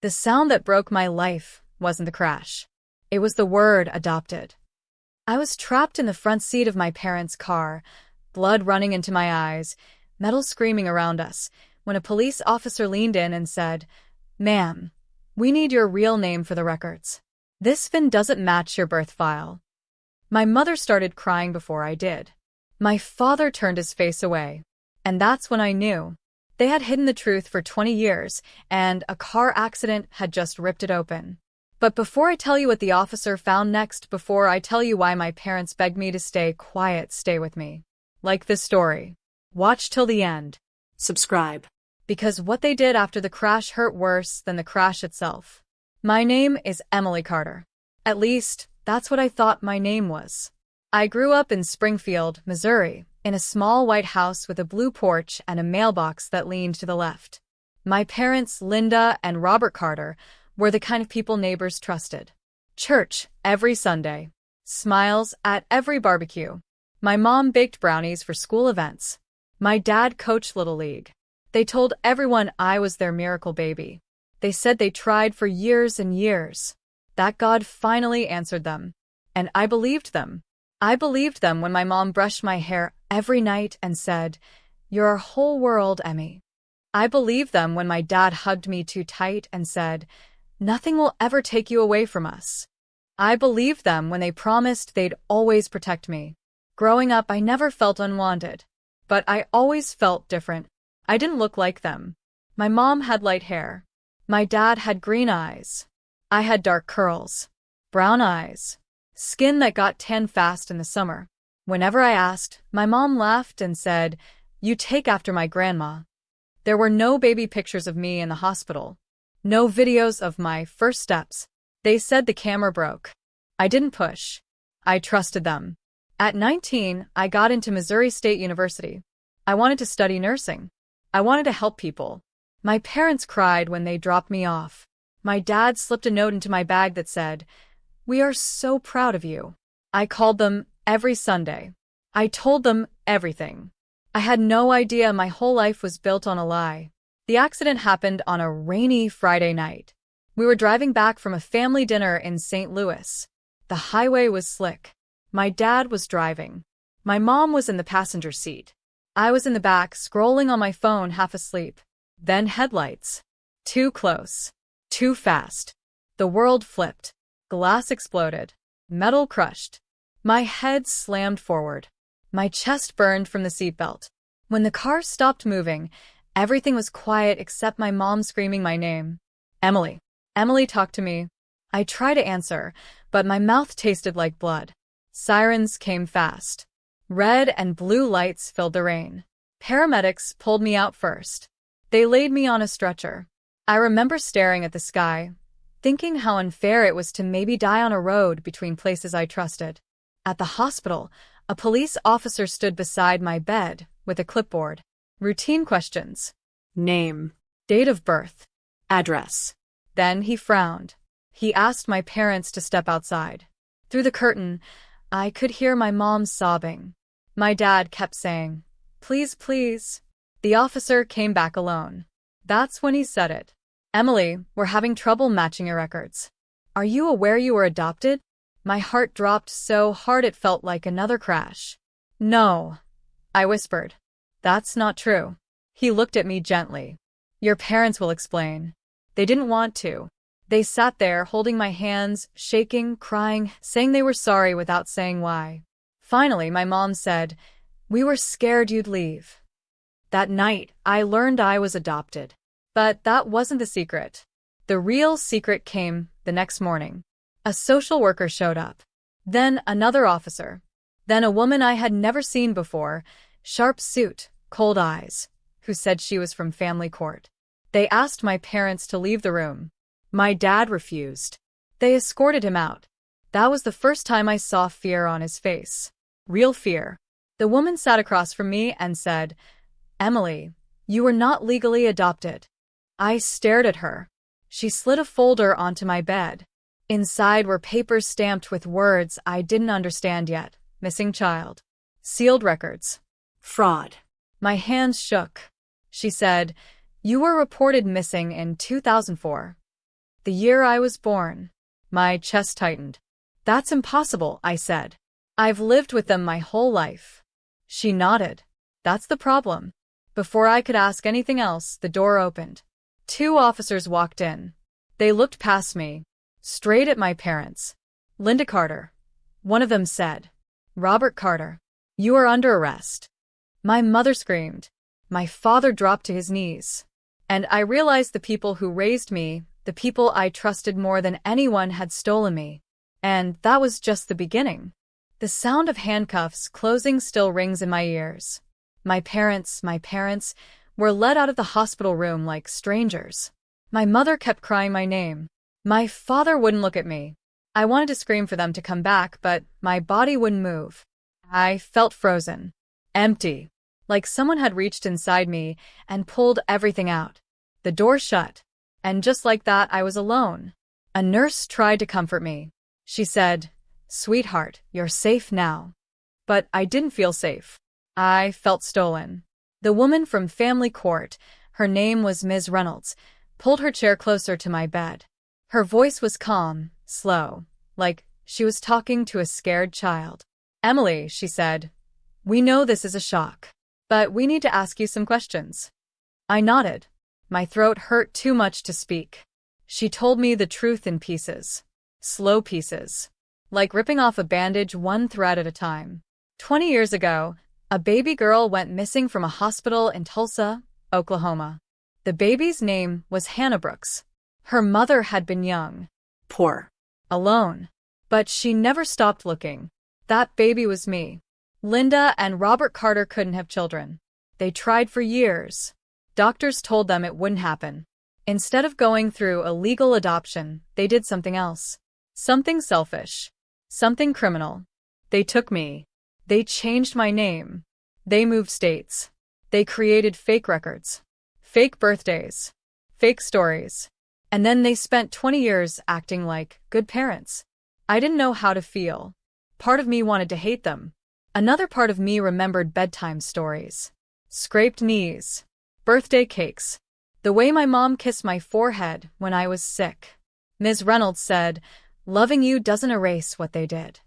The sound that broke my life wasn't the crash. It was the word adopted. I was trapped in the front seat of my parents' car, blood running into my eyes, metal screaming around us, when a police officer leaned in and said, "Ma'am, we need your real name for the records. This VIN doesn't match your birth file." My mother started crying before I did. My father turned his face away. And that's when I knew. They had hidden the truth for 20 years, and a car accident had just ripped it open. But before I tell you what the officer found next, before I tell you why my parents begged me to stay quiet, stay with me. Like this story. Watch till the end. Subscribe. Because what they did after the crash hurt worse than the crash itself. My name is Emily Carter. At least, that's what I thought my name was. I grew up in Springfield, Missouri, in a small white house with a blue porch and a mailbox that leaned to the left. My parents, Linda and Robert Carter, were the kind of people neighbors trusted. Church every Sunday. Smiles at every barbecue. My mom baked brownies for school events. My dad coached Little League. They told everyone I was their miracle baby. They said they tried for years and years. That God finally answered them. And I believed them. I believed them when my mom brushed my hair every night and said, "You're our whole world, Emmy." I believed them when my dad hugged me too tight and said, "Nothing will ever take you away from us." I believed them when they promised they'd always protect me. Growing up, I never felt unwanted. But I always felt different. I didn't look like them. My mom had light hair. My dad had green eyes. I had dark curls. Brown eyes. Skin that got tan fast in the summer. Whenever I asked, my mom laughed and said, "You take after my grandma." There were no baby pictures of me in the hospital. No videos of my first steps. They said the camera broke. I didn't push. I trusted them. At 19, I got into Missouri State University. I wanted to study nursing. I wanted to help people. My parents cried when they dropped me off. My dad slipped a note into my bag that said, "We are so proud of you." I called them every Sunday. I told them everything. I had no idea my whole life was built on a lie. The accident happened on a rainy Friday night. We were driving back from a family dinner in St. Louis. The highway was slick. My dad was driving. My mom was in the passenger seat. I was in the back, scrolling on my phone, half asleep. Then headlights. Too close. Too fast. The world flipped. Glass exploded. Metal crushed. My head slammed forward. My chest burned from the seatbelt. When the car stopped moving, everything was quiet except my mom screaming my name. "Emily. Emily, talk to me." I tried to answer, but my mouth tasted like blood. Sirens came fast. Red and blue lights filled the rain. Paramedics pulled me out first. They laid me on a stretcher. I remember staring at the sky, thinking how unfair it was to maybe die on a road between places I trusted. At the hospital, a police officer stood beside my bed with a clipboard. Routine questions. Name. Date of birth. Address. Then he frowned. He asked my parents to step outside. Through the curtain, I could hear my mom sobbing. My dad kept saying, "Please, please." The officer came back alone. That's when he said it. "Emily, we're having trouble matching your records. Are you aware you were adopted?" My heart dropped so hard it felt like another crash. "No," I whispered. "That's not true." He looked at me gently. "Your parents will explain." They didn't want to. They sat there holding my hands, shaking, crying, saying they were sorry without saying why. Finally, my mom said, "We were scared you'd leave." That night, I learned I was adopted. But that wasn't the secret. The real secret came the next morning. A social worker showed up. Then another officer. Then a woman I had never seen before, sharp suit, cold eyes, who said she was from family court. They asked my parents to leave the room. My dad refused. They escorted him out. That was the first time I saw fear on his face. Real fear. The woman sat across from me and said, "Emily, you were not legally adopted." I stared at her. She slid a folder onto my bed. Inside were papers stamped with words I didn't understand yet. Missing child. Sealed records. Fraud. My hands shook. She said, "You were reported missing in 2004. The year I was born. My chest tightened. That's impossible, I said. I've lived with them my whole life. She nodded. That's the problem. Before I could ask anything else, the door opened. 2 officers walked in. They looked past me, straight at my parents. Linda Carter. One of them said. Robert Carter. You are under arrest. My mother screamed. My father dropped to his knees. And I realized the people who raised me, the people I trusted more than anyone, had stolen me. And that was just the beginning. The sound of handcuffs closing still rings in my ears. My parents, were led out of the hospital room like strangers. My mother kept crying my name. My father wouldn't look at me. I wanted to scream for them to come back, but my body wouldn't move. I felt frozen. Empty. Like someone had reached inside me and pulled everything out. The door shut. And just like that, I was alone. A nurse tried to comfort me. She said, "Sweetheart, you're safe now." But I didn't feel safe. I felt stolen. The woman from family court, her name was Ms. Reynolds, pulled her chair closer to my bed. Her voice was calm, slow, like she was talking to a scared child. "Emily," she said, "we know this is a shock, but we need to ask you some questions." I nodded. My throat hurt too much to speak. She told me the truth in pieces. Slow pieces. Like ripping off a bandage one thread at a time. 20 years ago, a baby girl went missing from a hospital in Tulsa, Oklahoma. The baby's name was Hannah Brooks. Her mother had been young. Poor. Alone. But she never stopped looking. That baby was me. Linda and Robert Carter couldn't have children. They tried for years. Doctors told them it wouldn't happen. Instead of going through a legal adoption, they did something else. Something selfish. Something criminal. They took me. They changed my name. They moved states. They created fake records. Fake birthdays. Fake stories. And then they spent 20 years acting like good parents. I didn't know how to feel. Part of me wanted to hate them. Another part of me remembered bedtime stories. Scraped knees. Birthday cakes. The way my mom kissed my forehead when I was sick. Ms. Reynolds said, "Loving you doesn't erase what they did."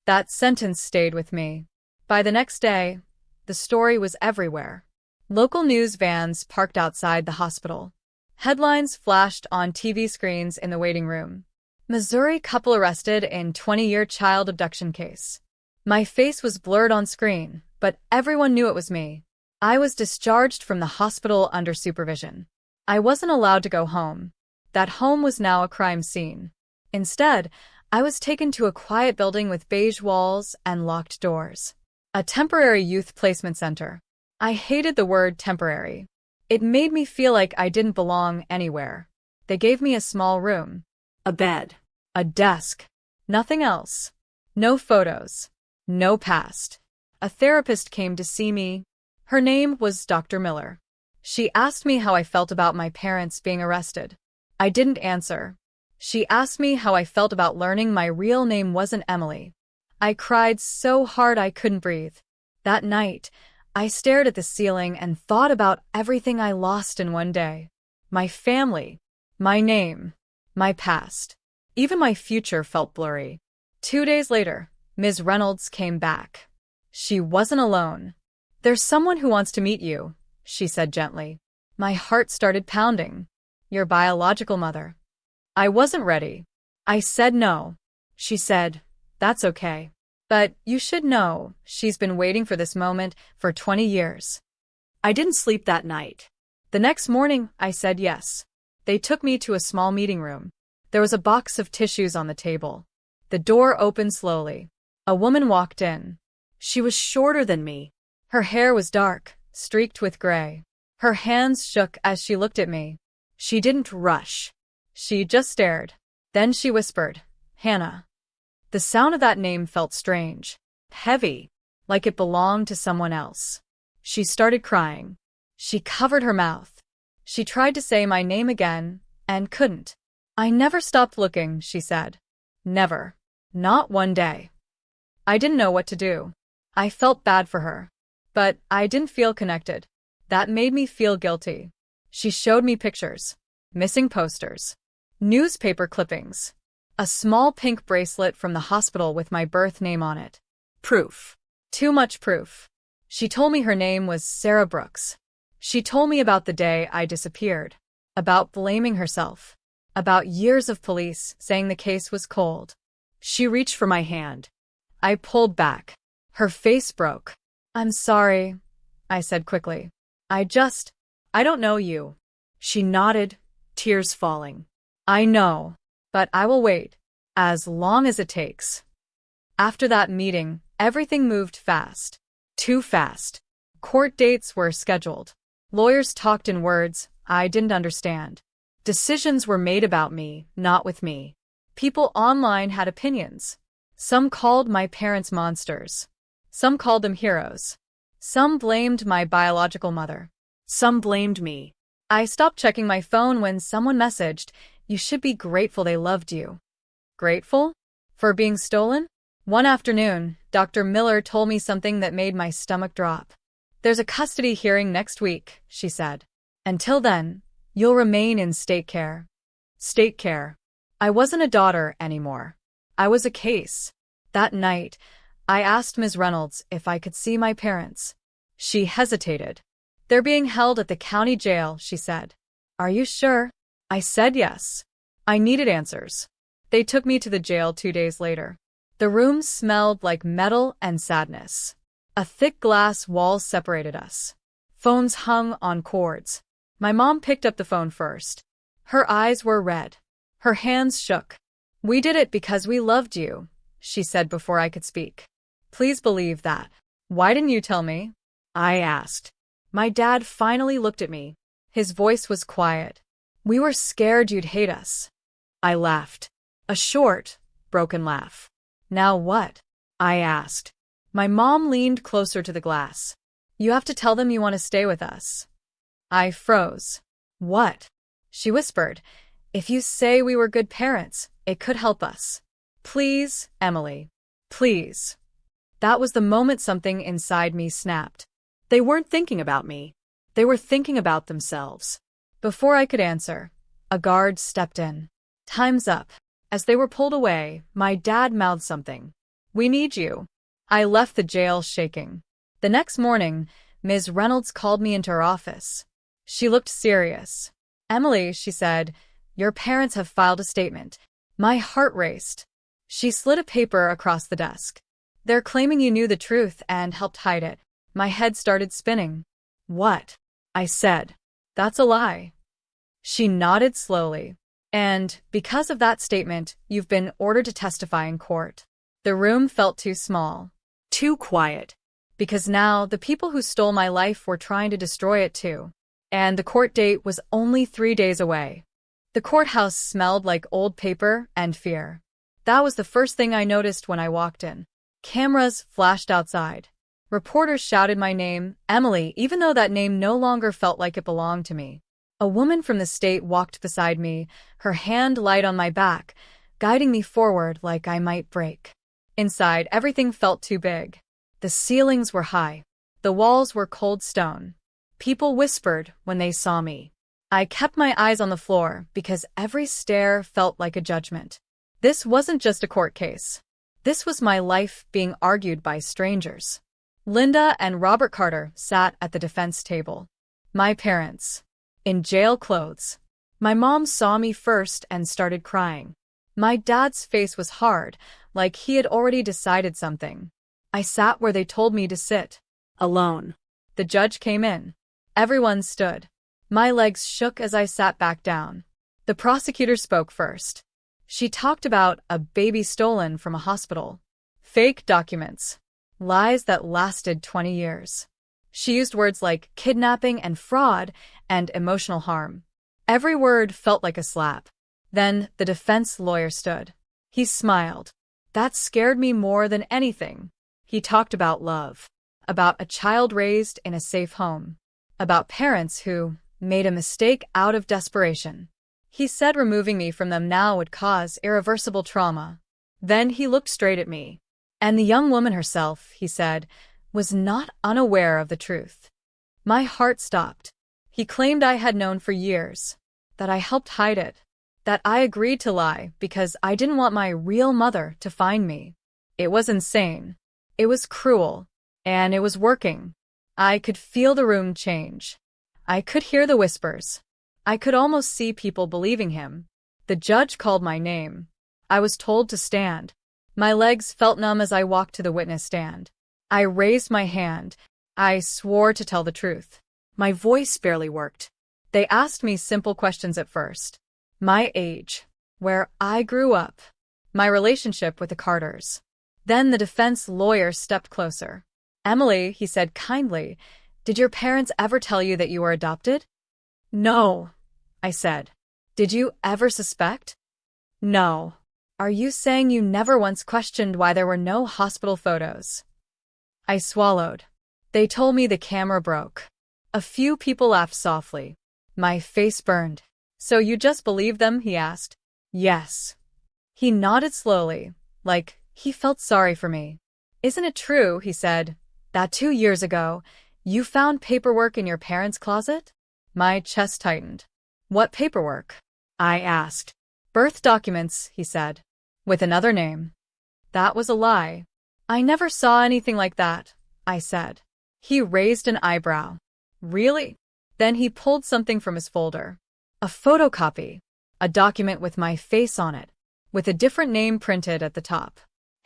That sentence stayed with me. By the next day, the story was everywhere. Local news vans parked outside the hospital. Headlines flashed on TV screens in the waiting room. Missouri couple arrested in 20-year child abduction case. My face was blurred on screen, but everyone knew it was me. I was discharged from the hospital under supervision. I wasn't allowed to go home. That home was now a crime scene. Instead, I was taken to a quiet building with beige walls and locked doors. A temporary youth placement center. I hated the word temporary. It made me feel like I didn't belong anywhere. They gave me a small room. A bed. A desk. Nothing else. No photos. No past. A therapist came to see me. Her name was Dr. Miller. She asked me how I felt about my parents being arrested. I didn't answer. She asked me how I felt about learning my real name wasn't Emily. I cried so hard I couldn't breathe. That night, I stared at the ceiling and thought about everything I lost in one day. My family, my name, my past. Even my future felt blurry. 2 days later, Ms. Reynolds came back. She wasn't alone. "There's someone who wants to meet you," she said gently. My heart started pounding. "Your biological mother." I wasn't ready. I said no. She said, "That's okay. But you should know, she's been waiting for this moment for 20 years. I didn't sleep that night. The next morning, I said yes. They took me to a small meeting room. There was a box of tissues on the table. The door opened slowly. A woman walked in. She was shorter than me. Her hair was dark, streaked with gray. Her hands shook as she looked at me. She didn't rush. She just stared. Then she whispered, "Hannah." The sound of that name felt strange, heavy, like it belonged to someone else. She started crying. She covered her mouth. She tried to say my name again, and couldn't. "I never stopped looking," she said. "Never. Not one day." I didn't know what to do. I felt bad for her. But I didn't feel connected. That made me feel guilty. She showed me pictures. Missing posters. Newspaper clippings. A small pink bracelet from the hospital with my birth name on it. Proof. Too much proof. She told me her name was Sarah Brooks. She told me about the day I disappeared, about blaming herself, about years of police saying the case was cold. She reached for my hand. I pulled back. Her face broke. "I'm sorry," I said quickly. I don't know you." She nodded, tears falling. "I know, but I will wait, as long as it takes." After that meeting, everything moved fast. Too fast. Court dates were scheduled. Lawyers talked in words I didn't understand. Decisions were made about me, not with me. People online had opinions. Some called my parents monsters. Some called them heroes. Some blamed my biological mother. Some blamed me. I stopped checking my phone when someone messaged, "You should be grateful they loved you." Grateful? For being stolen? One afternoon, Dr. Miller told me something that made my stomach drop. "There's a custody hearing next week," she said. "Until then, you'll remain in state care." State care. I wasn't a daughter anymore. I was a case. That night, I asked Ms. Reynolds if I could see my parents. She hesitated. "They're being held at the county jail," she said. "Are you sure?" I said yes. I needed answers. They took me to the jail 2 days later. The room smelled like metal and sadness. A thick glass wall separated us. Phones hung on cords. My mom picked up the phone first. Her eyes were red. Her hands shook. "We did it because we loved you," she said before I could speak. "Please believe that." "Why didn't you tell me?" I asked. My dad finally looked at me. His voice was quiet. "We were scared you'd hate us." I laughed. A short, broken laugh. "Now what?" I asked. My mom leaned closer to the glass. "You have to tell them you want to stay with us." I froze. "What?" She whispered. "If you say we were good parents, it could help us. Please, Emily. Please." That was the moment something inside me snapped. They weren't thinking about me. They were thinking about themselves. Before I could answer, a guard stepped in. "Time's up." As they were pulled away, my dad mouthed something. "We need you." I left the jail shaking. The next morning, Ms. Reynolds called me into her office. She looked serious. "Emily," she said, "your parents have filed a statement." My heart raced. She slid a paper across the desk. "They're claiming you knew the truth and helped hide it." My head started spinning. "What?" I said. "That's a lie." She nodded slowly. "And, because of that statement, you've been ordered to testify in court." The room felt too small. Too quiet. Because now, the people who stole my life were trying to destroy it too. And the court date was only 3 days away. The courthouse smelled like old paper and fear. That was the first thing I noticed when I walked in. Cameras flashed outside. Reporters shouted my name, Emily, even though that name no longer felt like it belonged to me. A woman from the state walked beside me, her hand light on my back, guiding me forward like I might break. Inside, everything felt too big. The ceilings were high. The walls were cold stone. People whispered when they saw me. I kept my eyes on the floor because every stare felt like a judgment. This wasn't just a court case. This was my life being argued by strangers. Linda and Robert Carter sat at the defense table. My parents. In jail clothes. My mom saw me first and started crying. My dad's face was hard, like he had already decided something. I sat where they told me to sit. Alone. The judge came in. Everyone stood. My legs shook as I sat back down. The prosecutor spoke first. She talked about a baby stolen from a hospital. Fake documents. Lies that lasted 20 years. She used words like kidnapping and fraud and emotional harm. Every word felt like a slap. Then the defense lawyer stood. He smiled. That scared me more than anything. He talked about love. About a child raised in a safe home. About parents who made a mistake out of desperation. He said removing me from them now would cause irreversible trauma. Then he looked straight at me. And the young woman herself, he said, was not unaware of the truth. My heart stopped. He claimed I had known for years. That I helped hide it. that I agreed to lie because I didn't want my real mother to find me. It was insane. It was cruel. And it was working. I could feel the room change. I could hear the whispers. I could almost see people believing him. The judge called my name. I was told to stand. My legs felt numb as I walked to the witness stand. I raised my hand. I swore to tell the truth. My voice barely worked. They asked me simple questions at first. My age, where I grew up, my relationship with the Carters. Then the defense lawyer stepped closer. "Emily," he said kindly, "did your parents ever tell you that you were adopted?" "No," I said. "Did you ever suspect?" "No." "Are you saying you never once questioned why there were no hospital photos?" I swallowed. They told me the camera broke. A few people laughed softly. My face burned. "So you just believed them?" he asked. "Yes." He nodded slowly, like he felt sorry for me. "Isn't it true," he said, "that 2 years ago, you found paperwork in your parents' closet?" My chest tightened. "What paperwork?" I asked. "Birth documents," he said, "with another name." That was a lie. "I never saw anything like that," I said. He raised an eyebrow. "Really?" Then he pulled something from his folder. A photocopy. A document with my face on it, with a different name printed at the top.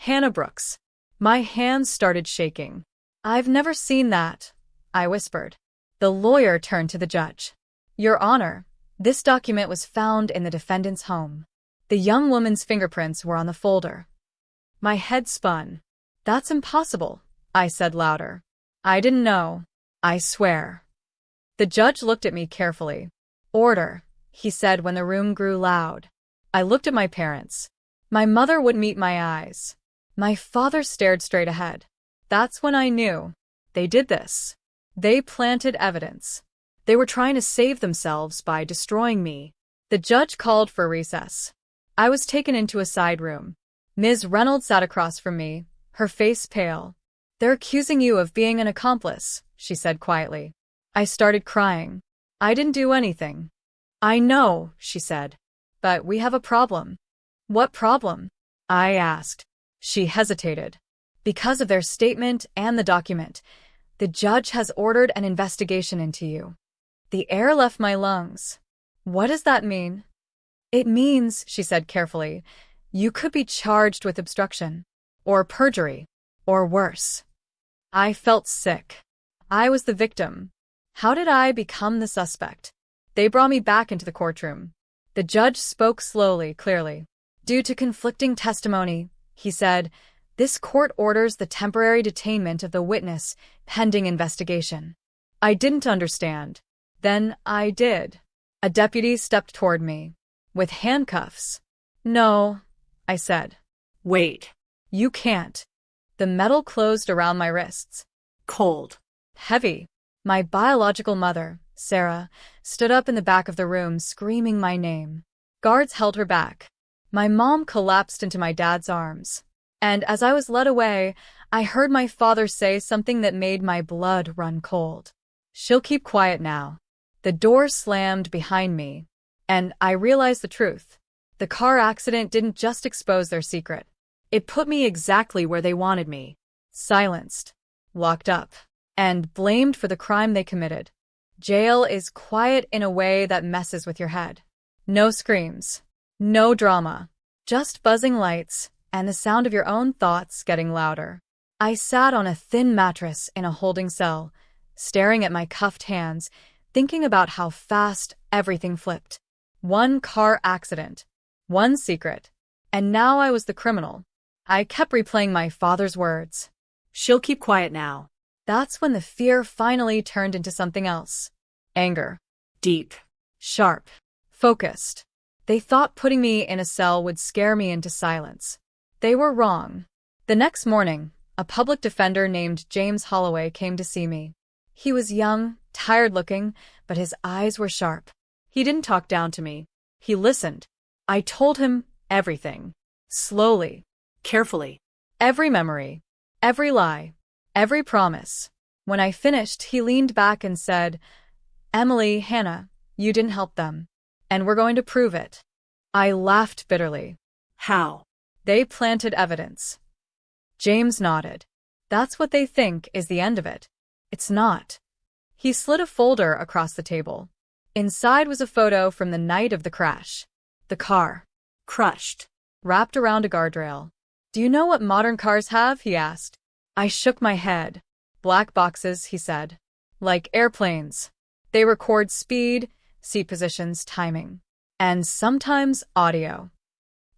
Hannah Brooks. My hands started shaking. "I've never seen that," I whispered. The lawyer turned to the judge. "Your Honor, this document was found in the defendant's home. The young woman's fingerprints were on the folder." My head spun. "That's impossible," I said louder. "I didn't know. I swear." The judge looked at me carefully. "Order," he said when the room grew loud. I looked at my parents. My mother wouldn't meet my eyes. My father stared straight ahead. That's when I knew. They did this. They planted evidence. They were trying to save themselves by destroying me. The judge called for recess. I was taken into a side room. Ms. Reynolds sat across from me, her face pale. "They're accusing you of being an accomplice," she said quietly. I started crying. "I didn't do anything." "I know," she said. "But we have a problem." "What problem?" I asked. She hesitated. "Because of their statement and the document, the judge has ordered an investigation into you." The air left my lungs. "What does that mean?" "It means," she said carefully, "you could be charged with obstruction, or perjury, or worse." I felt sick. I was the victim. How did I become the suspect? They brought me back into the courtroom. The judge spoke slowly, clearly. "Due to conflicting testimony," he said, "this court orders the temporary detainment of the witness pending investigation." I didn't understand. Then I did. A deputy stepped toward me. "With handcuffs." "No," I said. "Wait." "You can't." The metal closed around my wrists. Cold. Heavy. My biological mother, Sarah, stood up in the back of the room screaming my name. Guards held her back. My mom collapsed into my dad's arms. And as I was led away, I heard my father say something that made my blood run cold. "She'll keep quiet now." The door slammed behind me, and I realized the truth. The car accident didn't just expose their secret. It put me exactly where they wanted me. Silenced, locked up, and blamed for the crime they committed. Jail is quiet in a way that messes with your head. No screams, no drama, just buzzing lights and the sound of your own thoughts getting louder. I sat on a thin mattress in a holding cell, staring at my cuffed hands, thinking about how fast everything flipped. One car accident, one secret, and now I was the criminal. I kept replaying my father's words. "She'll keep quiet now." That's when the fear finally turned into something else. Anger. Deep. Sharp. Focused. They thought putting me in a cell would scare me into silence. They were wrong. The next morning, a public defender named James Holloway came to see me. He was young, tired-looking, but his eyes were sharp. He didn't talk down to me. He listened. I told him everything. Slowly. Carefully. Every memory. Every lie. Every promise. When I finished, he leaned back and said, "Emily, Hannah, you didn't help them. And we're going to prove it." I laughed bitterly. How? They planted evidence. James nodded. That's what they think is the end of it. It's not. He slid a folder across the table. Inside was a photo from the night of the crash. The car. Crushed. Wrapped around a guardrail. Do you know what modern cars have? He asked. I shook my head. Black boxes, he said. Like airplanes. They record speed, seat positions, timing. And sometimes audio.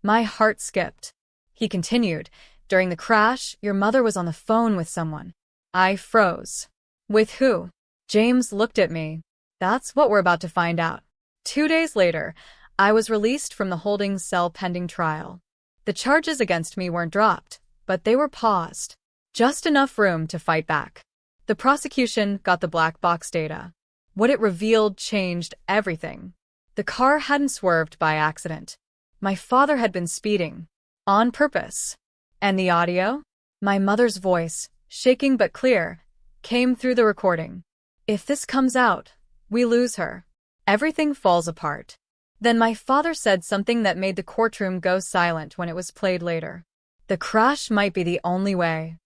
My heart skipped. He continued. During the crash, your mother was on the phone with someone. I froze. With who? James looked at me. That's what we're about to find out. 2 days later, I was released from the holding cell pending trial. The charges against me weren't dropped, but they were paused. Just enough room to fight back. The prosecution got the black box data. What it revealed changed everything. The car hadn't swerved by accident. My father had been speeding. On purpose. And the audio? My mother's voice, shaking but clear, came through the recording. If this comes out, we lose her. Everything falls apart. Then my father said something that made the courtroom go silent when it was played later. The crash might be the only way.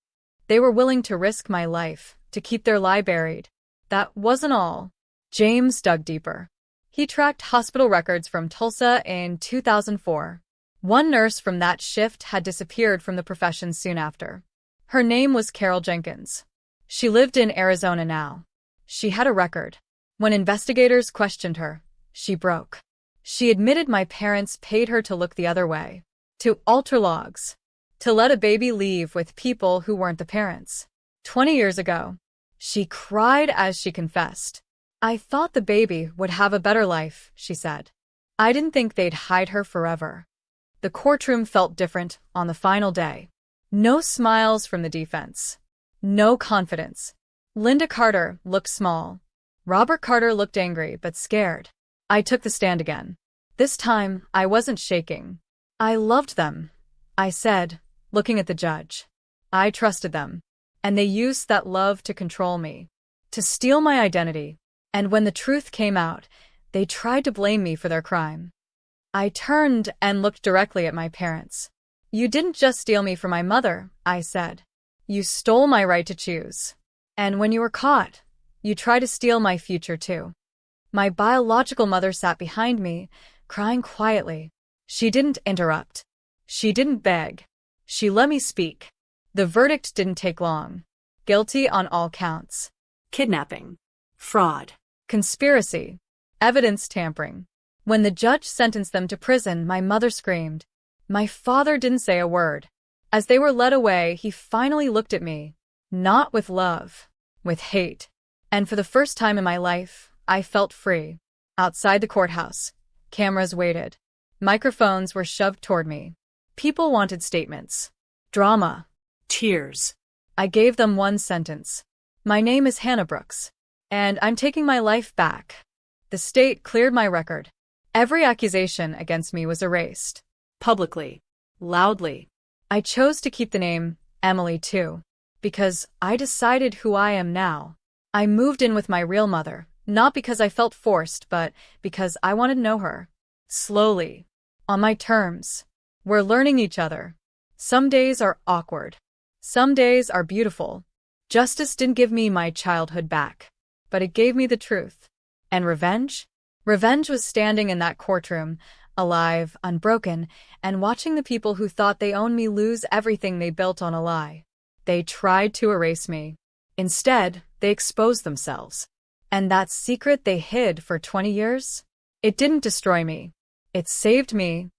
They were willing to risk my life, to keep their lie buried. That wasn't all. James dug deeper. He tracked hospital records from Tulsa in 2004. One nurse from that shift had disappeared from the profession soon after. Her name was Carol Jenkins. She lived in Arizona now. She had a record. When investigators questioned her, she broke. She admitted my parents paid her to look the other way, to alter logs, to let a baby leave with people who weren't the parents. 20 years ago, she cried as she confessed. I thought the baby would have a better life, she said. I didn't think they'd hide her forever. The courtroom felt different on the final day. No smiles from the defense. No confidence. Linda Carter looked small. Robert Carter looked angry but scared. I took the stand again. This time, I wasn't shaking. I loved them, I said, looking at the judge. I trusted them. And they used that love to control me, to steal my identity. And when the truth came out, they tried to blame me for their crime. I turned and looked directly at my parents. You didn't just steal me from my mother, I said. You stole my right to choose. And when you were caught, you tried to steal my future too. My biological mother sat behind me, crying quietly. She didn't interrupt. She didn't beg. She let me speak. The verdict didn't take long. Guilty on all counts. Kidnapping. Fraud. Conspiracy. Evidence tampering. When the judge sentenced them to prison, my mother screamed. My father didn't say a word. As they were led away, he finally looked at me. Not with love. With hate. And for the first time in my life, I felt free. Outside the courthouse, cameras waited. Microphones were shoved toward me. People wanted statements. Drama. Tears. I gave them one sentence. My name is Hannah Brooks. And I'm taking my life back. The state cleared my record. Every accusation against me was erased. Publicly. Loudly. I chose to keep the name Emily too. Because I decided who I am now. I moved in with my real mother, not because I felt forced, but because I wanted to know her. Slowly. On my terms. We're learning each other. Some days are awkward. Some days are beautiful. Justice didn't give me my childhood back, but it gave me the truth. And revenge? Revenge was standing in that courtroom, alive, unbroken, and watching the people who thought they owned me lose everything they built on a lie. They tried to erase me. Instead, they exposed themselves. And that secret they hid for 20 years? It didn't destroy me. It saved me.